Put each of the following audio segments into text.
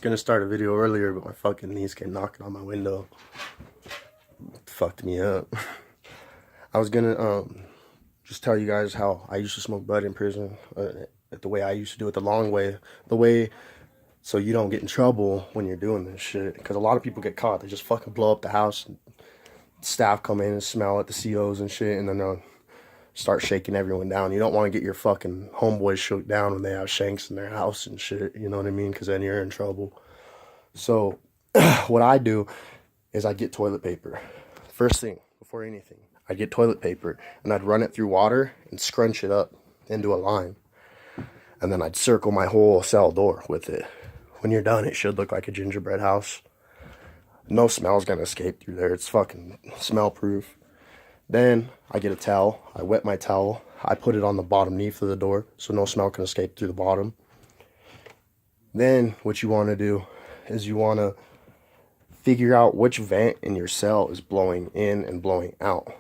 Gonna start a video earlier, but my fucking niece came knocking on my window. Fucked me up. I was gonna just tell you guys how I used to smoke bud in prison. The way I used to do it, the long way, the way so you don't get in trouble when you're doing this shit. Because a lot of people get caught. They just fucking blow up the house. And staff come in and smell at the COs and shit, and then they'll start shaking everyone down. You don't want to get your fucking homeboys shook down when they have shanks in their house and shit. You know what I mean? Because then you're in trouble. So what I do is I get toilet paper. First thing, before anything, I'd get toilet paper and I'd run it through water and scrunch it up into a line. And then I'd circle my whole cell door with it. When you're done, it should look like a gingerbread house. No smell's gonna escape through there. It's fucking smell proof. Then I get a towel. I wet my towel. I put it on the bottom leaf of the door so no smell can escape through the bottom. Then what you want to do is you want to figure out which vent in your cell is blowing in and blowing out.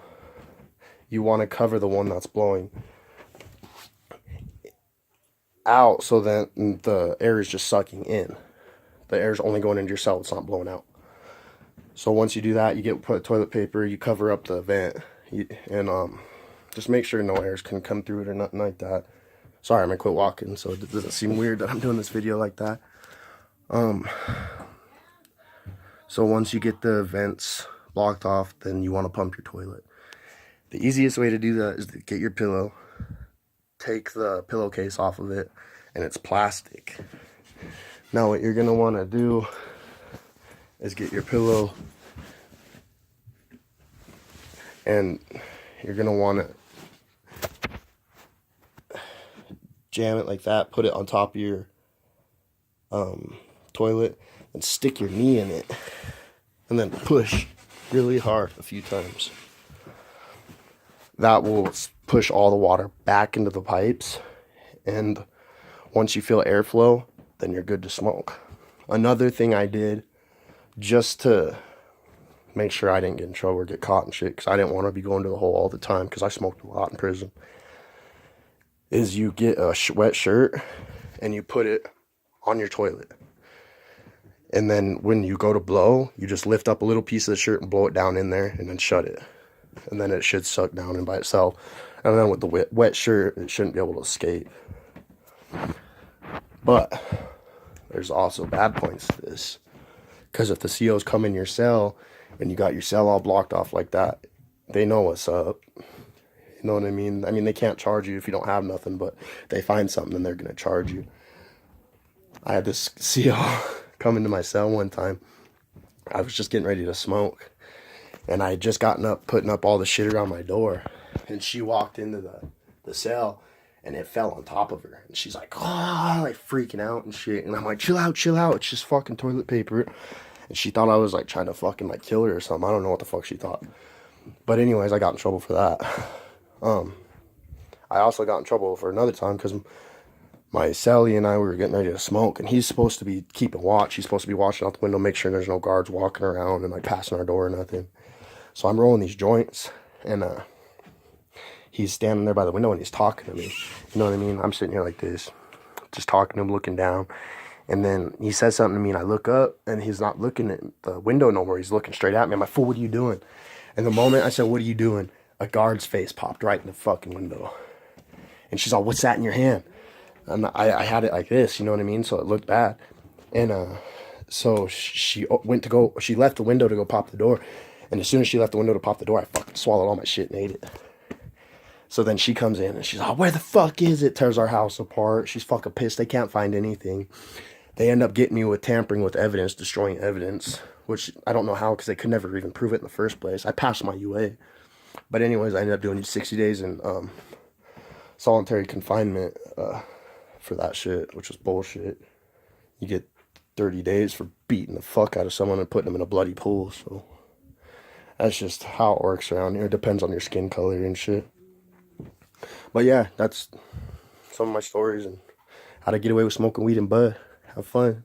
You want to cover the one that's blowing out so that the air is just sucking in. The air is only going into your cell, it's not blowing out. So once you do that, you get put toilet paper, you cover up the vent, and just make sure no air can come through it or nothing like that. Sorry, I'm gonna quit walking so it doesn't seem weird that I'm doing this video like that. So once you get the vents blocked off, then you want to pump your toilet. The easiest way to do that is to get your pillow, take the pillowcase off of it, and it's plastic. Now what you're gonna want to do is get your pillow and you're gonna want to jam it like that, put it on top of your toilet, and stick your knee in it, and then push really hard a few times. That will push all the water back into the pipes, and once you feel airflow, then you're good to smoke. Another thing I did just to make sure I didn't get in trouble or get caught and shit, because I didn't want to be going to the hole all the time because I smoked a lot in prison, is you get a wet shirt and you put it on your toilet. And then when you go to blow, you just lift up a little piece of the shirt and blow it down in there and then shut it. And then it should suck down in by itself. And then with the wet shirt, it shouldn't be able to escape. But there's also bad points to this. Because if the COs come in your cell and you got your cell all blocked off like that, they know what's up. You know what I mean? I mean, they can't charge you if you don't have nothing, but they find something and they're going to charge you. I had this CO come into my cell one time. I was just getting ready to smoke. And I had just gotten up, putting up all the shit around my door. And she walked into the cell and it fell on top of her. And she's like, oh, like freaking out and shit. And I'm like, chill out, chill out. It's just fucking toilet paper. And she thought I was like trying to fucking like kill her or something. I don't know what the fuck she thought. But anyways, I got in trouble for that. I also got in trouble for another time because my cellie and I were getting ready to smoke, and he's supposed to be keeping watch. He's supposed to be watching out the window, make sure there's no guards walking around and like passing our door or nothing. So I'm rolling these joints, and he's standing there by the window and he's talking to me. You know what I mean? I'm sitting here like this, just talking to him, looking down. And then he says something to me, and I look up, and he's not looking at the window no more. He's looking straight at me. I'm like, fool, what are you doing? And the moment I said, what are you doing? A guard's face popped right in the fucking window. And she's like, what's that in your hand? And I had it like this, you know what I mean? So it looked bad. And so she left the window to go pop the door. And as soon as she left the window to pop the door, I fucking swallowed all my shit and ate it. So then she comes in and she's like, where the fuck is it? Tears our house apart. She's fucking pissed. They can't find anything. They end up getting me with tampering with evidence, destroying evidence, which I don't know how because they could never even prove it in the first place. I passed my UA. But anyways, I ended up doing 60 days in solitary confinement for that shit, which was bullshit. You get 30 days for beating the fuck out of someone and putting them in a bloody pool. So that's just how it works around here. It depends on your skin color and shit. But yeah, that's some of my stories and how to get away with smoking weed and bud. Have fun.